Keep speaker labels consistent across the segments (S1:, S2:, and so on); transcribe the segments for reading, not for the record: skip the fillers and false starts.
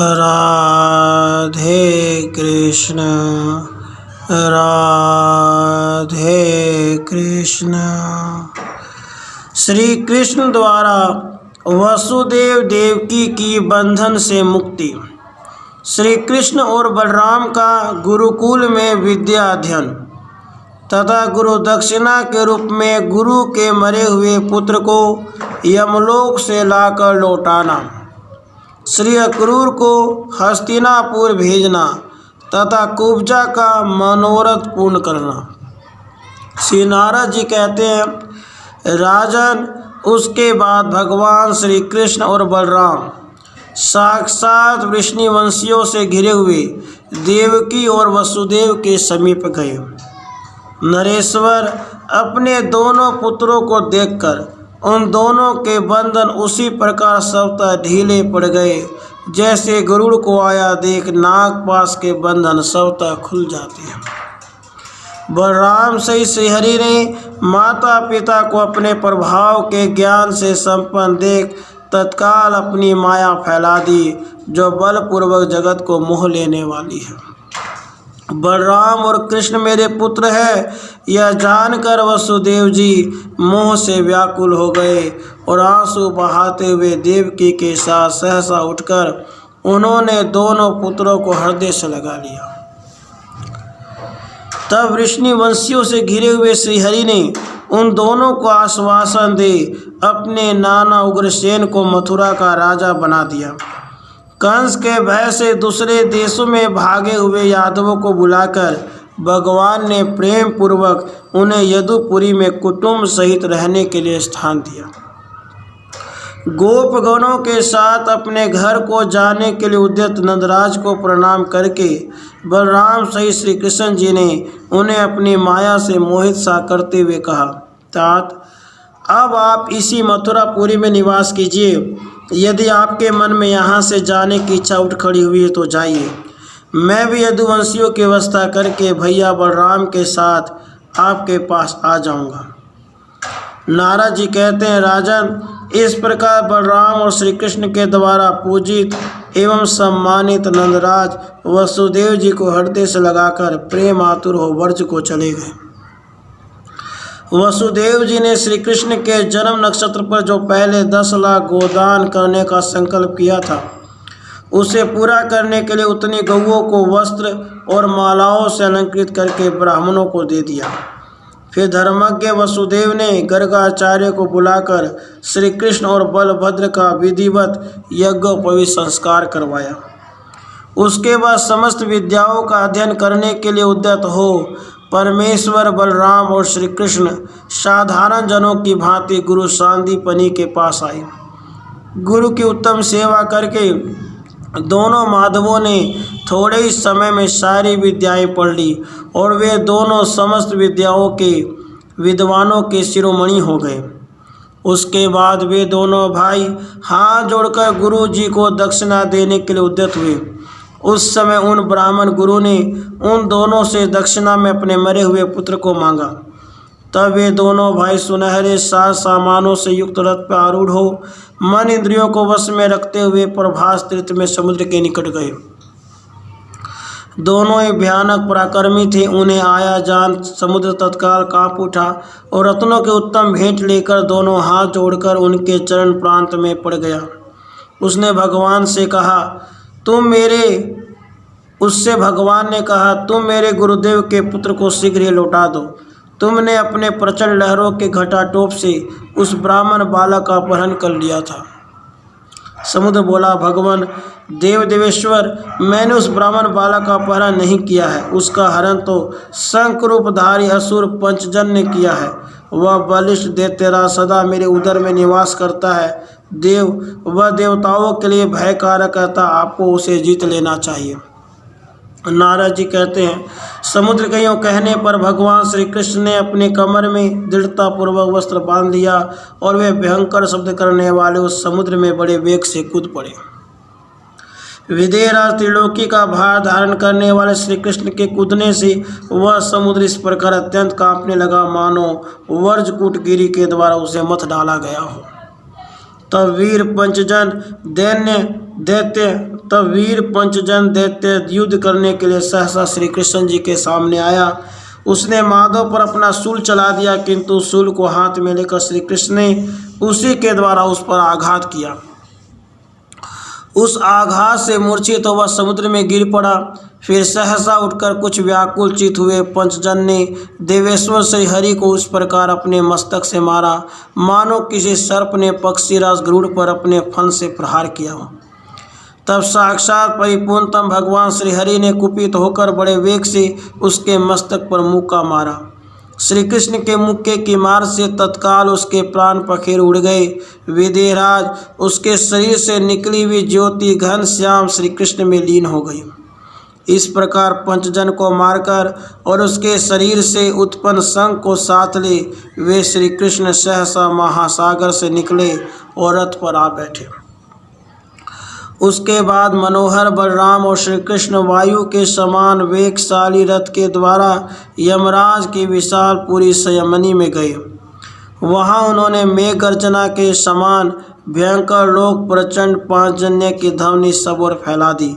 S1: राधे कृष्ण राधे कृष्ण। श्री कृष्ण द्वारा वसुदेव देवकी की बंधन से मुक्ति। श्री कृष्ण और बलराम का गुरुकुल में विद्या अध्ययन तथा गुरु दक्षिणा के रूप में गुरु के मरे हुए पुत्र को यमलोक से लाकर लौटाना, श्री अक्रूर को हस्तिनापुर भेजना तथा कुब्जा का मनोरथ पूर्ण करना। श्री नारद जी कहते हैं, राजन, उसके बाद भगवान श्री कृष्ण और बलराम साक्षात वृष्णिवंशियों से घिरे हुए देवकी और वसुदेव के समीप गए। नरेश्वर अपने दोनों पुत्रों को देखकर उन दोनों के बंधन उसी प्रकार स्वतः ढीले पड़ गए जैसे गरुड़ को आया देख नागपाश के बंधन स्वतः खुल जाते हैं। बलराम सहित श्रीहरि ने माता पिता को अपने प्रभाव के ज्ञान से संपन्न देख तत्काल अपनी माया फैला दी, जो बलपूर्वक जगत को मोह लेने वाली है। बलराम और कृष्ण मेरे पुत्र है, यह जानकर वसुदेव जी मोह से व्याकुल हो गए और आंसू बहाते हुए देवकी के साथ सहसा उठकर उन्होंने दोनों पुत्रों को हृदय से लगा लिया। तब वृष्णिवंशियों से घिरे हुए श्रीहरि ने उन दोनों को आश्वासन दे अपने नाना उग्रसेन को मथुरा का राजा बना दिया। कंस के भय से दूसरे देशों में भागे हुए यादवों को बुलाकर भगवान ने प्रेम पूर्वक उन्हें यदुपुरी में कुटुंब सहित रहने के लिए स्थान दिया। गोपगणों के साथ अपने घर को जाने के लिए उद्यत नंदराज को प्रणाम करके बलराम सहित श्री कृष्ण जी ने उन्हें अपनी माया से मोहित सा करते हुए कहा, तात, अब आप इसी मथुरापुरी में निवास कीजिए। यदि आपके मन में यहाँ से जाने की इच्छा उठ खड़ी हुई है तो जाइए। मैं भी यदुवंशियों की व्यवस्था करके भैया बलराम के साथ आपके पास आ जाऊँगा। नारद जी कहते हैं, राजन, इस प्रकार बलराम और श्री कृष्ण के द्वारा पूजित एवं सम्मानित नंदराज वसुदेव जी को हृदय से लगाकर प्रेम आतुर हो वर्ज को चले गए। वसुदेव जी ने श्री कृष्ण के जन्म नक्षत्र पर जो पहले 10 लाख गोदान करने का संकल्प किया था, उसे पूरा करने के लिए उतनी गौओं को वस्त्र और मालाओं से अलंकृत करके ब्राह्मणों को दे दिया। फिर धर्मज्ञ वसुदेव ने गर्गाचार्य को बुलाकर श्री कृष्ण और बलभद्र का विधिवत यज्ञोपवीत संस्कार करवाया। उसके बाद समस्त विद्याओं का अध्ययन करने के लिए उद्यत हो परमेश्वर बलराम और श्री कृष्ण साधारण जनों की भांति गुरु सांदीपनि के पास आए। गुरु की उत्तम सेवा करके दोनों माधवों ने थोड़े ही समय में सारी विद्याएं पढ़ ली और वे दोनों समस्त विद्याओं के विद्वानों के शिरोमणि हो गए। उसके बाद वे दोनों भाई हाथ जोड़कर गुरु जी को दक्षिणा देने के लिए उद्यत हुए। उस समय उन ब्राह्मण गुरु ने उन दोनों से दक्षिणा में अपने मरे हुए पुत्र को मांगा। तब वे दोनों भाई सुनहरे साज सामानों से युक्त रथ पर आरूढ़ हो मन इंद्रियों को वश में रखते हुए प्रभास तीर्थ में समुद्र के निकट गए। दोनों ही भयानक पराक्रमी थे। उन्हें आया जान समुद्र तत्काल कांप उठा और रत्नों के उत्तम भेंट लेकर दोनों हाथ जोड़कर उनके चरण प्रांत में पड़ गया। उसने भगवान से कहा, उससे भगवान ने कहा, तुम मेरे गुरुदेव के पुत्र को शीघ्र ही लौटा दो। तुमने अपने प्रचंड लहरों के घटाटोप से उस ब्राह्मण बालक का अपहरण कर लिया था। समुद्र बोला, भगवान देव देवेश्वर, मैंने उस ब्राह्मण बालक का अपहरण नहीं किया है। उसका हरण तो शंख रूपधारी असुर पंचजन ने किया है। वह बलिष्ठ दैत्यराज सदा मेरे उदर में निवास करता है। वह देवताओं के लिए भयकारक रहता। आपको उसे जीत लेना चाहिए। नारद जी कहते हैं, समुद्र के यों कहने पर भगवान श्री कृष्ण ने अपने कमर में दृढ़तापूर्वक वस्त्र बांध लिया और वे भयंकर शब्द करने वाले उस समुद्र में बड़े वेग से कूद पड़े। विदेहराज त्रिलोकी का भार धारण करने वाले श्री कृष्ण के कूदने से वह समुद्र इस प्रकार अत्यंत कांपने लगा मानो वर्जकूटगिरी के द्वारा उसे मथ डाला गया हो। तब वीर पंचजन दैत्य तब वीर पंचजन दैत्य युद्ध करने के लिए सहसा श्री कृष्ण जी के सामने आया। उसने माधव पर अपना शूल चला दिया, किंतु शूल को हाथ में लेकर श्री कृष्ण ने उसी के द्वारा उस पर आघात किया। उस आघात से मूर्छित तो वह समुद्र में गिर पड़ा। फिर सहसा उठकर कुछ व्याकुल चित हुए पंचजन ने देवेश्वर श्री हरि को उस प्रकार अपने मस्तक से मारा मानो किसी सर्प ने पक्षीराज गरुड़ पर अपने फन से प्रहार किया हो। तब साक्षात परिपूर्णतम भगवान श्री हरि ने कुपित होकर बड़े वेग से उसके मस्तक पर मुक्का मारा। श्री कृष्ण के मुक्के की मार से तत्काल उसके प्राण पखेर उड़ गए। विदेहराज उसके शरीर से निकली हुई ज्योति घन श्याम श्री कृष्ण में लीन हो गई। इस प्रकार पंचजन को मारकर और उसके शरीर से उत्पन्न शंख को साथ ले वे श्री कृष्ण सहसा महासागर से निकले और रथ पर आ बैठे। उसके बाद मनोहर बलराम और श्री कृष्ण वायु के समान वेगशाली रथ के द्वारा यमराज की विशाल पूरी संयमनी में गए। वहां उन्होंने मेघ गर्जना के समान भयंकर लोक प्रचंड पांचजन्य की ध्वनि सब ओर फैला दी।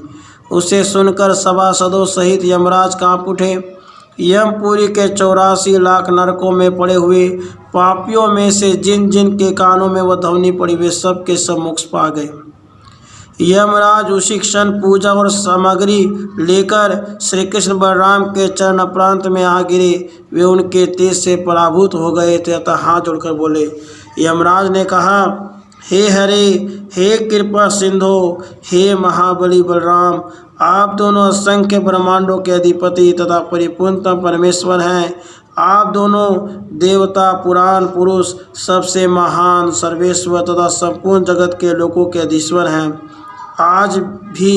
S1: उसे सुनकर सभासदों सहित यमराज कांप उठे। यमपुरी के 84 लाख नरकों में पड़े हुए पापियों में से जिन जिन के कानों में वह ध्वनि पड़ी वे सब के सब मोक्ष पा गए। यमराज उसी क्षण पूजा और सामग्री लेकर श्री कृष्ण बलराम के चरण प्रांत में आ गिरे। वे उनके तेज से पराभूत हो गए थे अतः हाथ जोड़कर बोले। यमराज ने कहा, हे हरे, हे कृपा सिंधु, हे महाबली बलराम, आप दोनों असंख्य ब्रह्मांडों के अधिपति तथा परिपूर्णतम परमेश्वर हैं। आप दोनों देवता, पुराण पुरुष, सबसे महान, सर्वेश्वर तथा संपूर्ण जगत के लोगों के अधीश्वर हैं। आज भी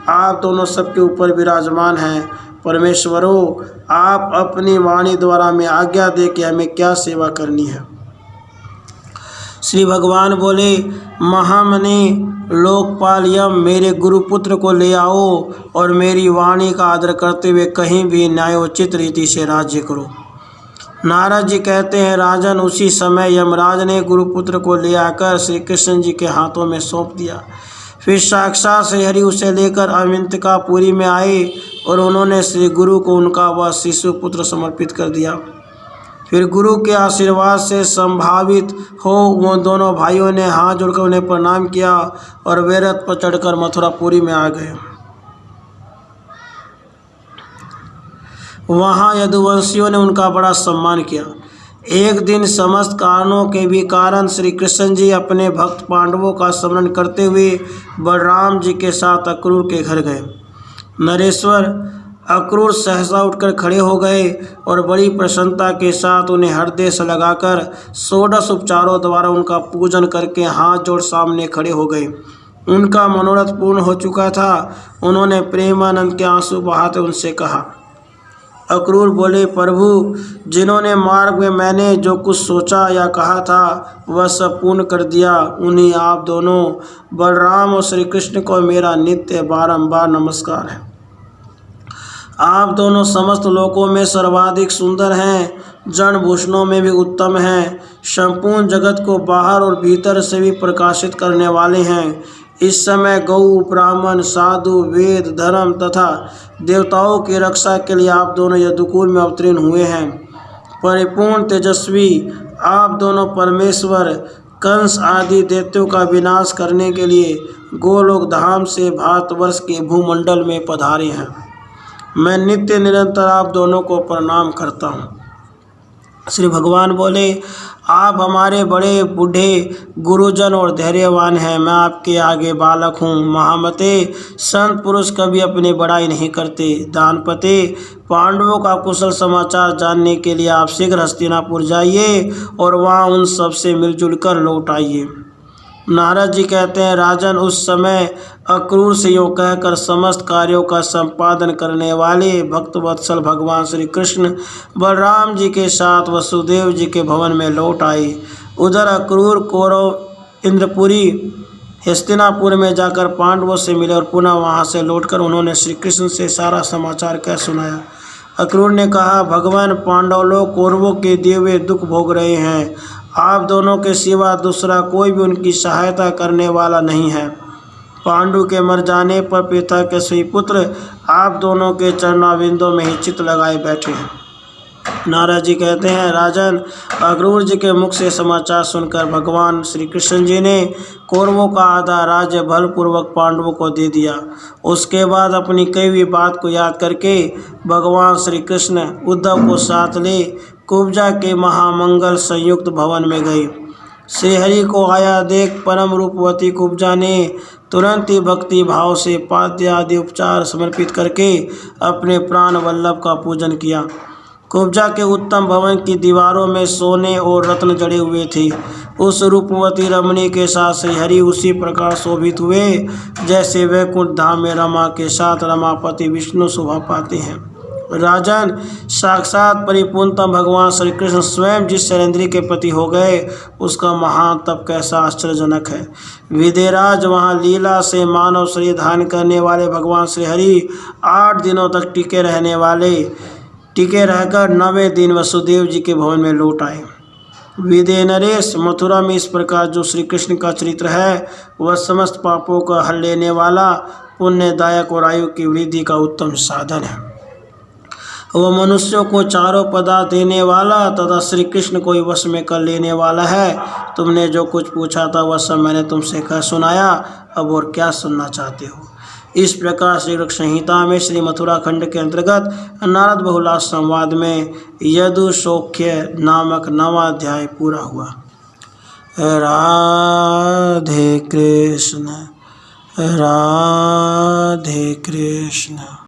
S1: आप दोनों सबके ऊपर विराजमान हैं। परमेश्वरों, आप अपनी वाणी द्वारा में आज्ञा दे कि हमें क्या सेवा करनी है। श्री भगवान बोले, महामनि लोकपाल यम, मेरे गुरुपुत्र को ले आओ और मेरी वाणी का आदर करते हुए कहीं भी न्यायोचित रीति से राज्य करो। नारद जी कहते हैं, राजन, उसी समय यमराज ने गुरुपुत्र को ले आकर श्री कृष्ण जी के हाथों में सौंप दिया। फिर साक्षात श्री हरि उसे लेकर अविंतिकापुरी में आए और उन्होंने श्री गुरु को उनका वह शिशु पुत्र समर्पित कर दिया। फिर गुरु के आशीर्वाद से संभावित हो वो दोनों भाइयों ने हाथ जोड़कर उन्हें प्रणाम किया और वे रथ पर चढ़कर मथुरापुरी में आ गए। वहाँ यदुवंशियों ने उनका बड़ा सम्मान किया। एक दिन समस्त कारणों के भी कारण श्री कृष्ण जी अपने भक्त पांडवों का स्मरण करते हुए बलराम जी के साथ अक्रूर के घर गए। नरेश्वर अक्रूर सहसा उठकर खड़े हो गए और बड़ी प्रसन्नता के साथ उन्हें हृदय से लगाकर 16 उपचारों द्वारा उनका पूजन करके हाथ जोड़ सामने खड़े हो गए। उनका मनोरथ पूर्ण हो चुका था। उन्होंने प्रेमानंद के आंसू बहाते उनसे कहा। अक्रूर बोले, प्रभु, जिन्होंने मार्ग में मैंने जो कुछ सोचा या कहा था वह सब पूर्ण कर दिया, उन्हीं आप दोनों बलराम और श्री कृष्ण को मेरा नित्य बारंबार नमस्कार है। आप दोनों समस्त लोकों में सर्वाधिक सुंदर हैं, जन भूषणों में भी उत्तम हैं, संपूर्ण जगत को बाहर और भीतर से भी प्रकाशित करने वाले हैं। इस समय गौ, ब्राह्मण, साधु, वेद, धर्म तथा देवताओं की रक्षा के लिए आप दोनों यदुकुल में अवतीर्ण हुए हैं। परिपूर्ण तेजस्वी आप दोनों परमेश्वर कंस आदि दैत्यों का विनाश करने के लिए गोलोक धाम से भारतवर्ष के भूमंडल में पधारे हैं। मैं नित्य निरंतर आप दोनों को प्रणाम करता हूँ। श्री भगवान बोले, आप हमारे बड़े बूढ़े गुरुजन और धैर्यवान हैं। मैं आपके आगे बालक हूँ। महामते, संत पुरुष कभी अपनी बड़ाई नहीं करते। दानपते, पांडवों का कुशल समाचार जानने के लिए आप शीघ्र हस्तिनापुर जाइए और वहाँ उन सब से मिलजुल कर लौट आइए। नारद जी कहते हैं, राजन, उस समय अक्रूर से यूँ कहकर समस्त कार्यों का संपादन करने वाले भक्तवत्सल भगवान श्री कृष्ण बलराम जी के साथ वसुदेव जी के भवन में लौट आए। उधर अक्रूर कौरव इंद्रपुरी हस्तिनापुर में जाकर पांडवों से मिले और पुनः वहां से लौटकर उन्होंने श्री कृष्ण से सारा समाचार कह सुनाया। अक्रूर ने कहा, भगवान, पांडव लोग कौरवों के दिए हुए दुख भोग रहे हैं। आप दोनों के सिवा दूसरा कोई भी उनकी सहायता करने वाला नहीं है। पांडु के मर जाने पर पिता के स्वी पुत्र आप दोनों के चरणाविंदों में ही चित्त लगाए बैठे हैं। नारद जी कहते हैं, राजन, अक्रूर जी के मुख से समाचार सुनकर भगवान श्री कृष्ण जी ने कौरवों का आधा राज्य बलपूर्वक पांडवों को दे दिया। उसके बाद अपनी कही हुई बात को याद करके भगवान श्री कृष्ण उद्धव को साथ ले कुब्जा के महामंगल संयुक्त भवन में गए। श्रीहरि को आया देख परम रूपवती कुब्जा ने तुरंत ही भक्ति भाव से पाद्य आदि उपचार समर्पित करके अपने प्राण वल्लभ का पूजन किया। कुब्जा के उत्तम भवन की दीवारों में सोने और रत्न जड़े हुए थे। उस रूपवती रमणी के साथ श्रीहरि उसी प्रकार शोभित हुए जैसे वैकुंठ धाम में रमा के साथ रमापति विष्णु शोभा पाते हैं। राजन, साक्षात परिपूर्णतम भगवान श्री कृष्ण स्वयं जिस शैलेंद्री के पति हो गए उसका महान तप कैसा आश्चर्यजनक है। विदेराज, वहाँ लीला से मानव शरीर धारण करने वाले भगवान श्रीहरि 8 दिनों तक टिके रहकर 9वें दिन वसुदेव जी के भवन में लौट आए। विदे नरेश, मथुरा में इस प्रकार जो श्री कृष्ण का चरित्र है वह समस्त पापों का हल लेने वाला, पुण्यदायक और आयु की वृद्धि का उत्तम साधन है। वह मनुष्यों को चारों पदार्थ देने वाला तथा श्री कृष्ण को वश में कर लेने वाला है। तुमने जो कुछ पूछा था वह सब मैंने तुमसे कह सुनाया, अब और क्या सुनना चाहते हो। इस प्रकार श्री ऋक् संहिता में श्री मथुरा खंड के अंतर्गत नारद बहुलाश संवाद में यदुशोख्य नामक 9वां अध्याय पूरा हुआ। राधे कृष्ण, राधे कृष्ण।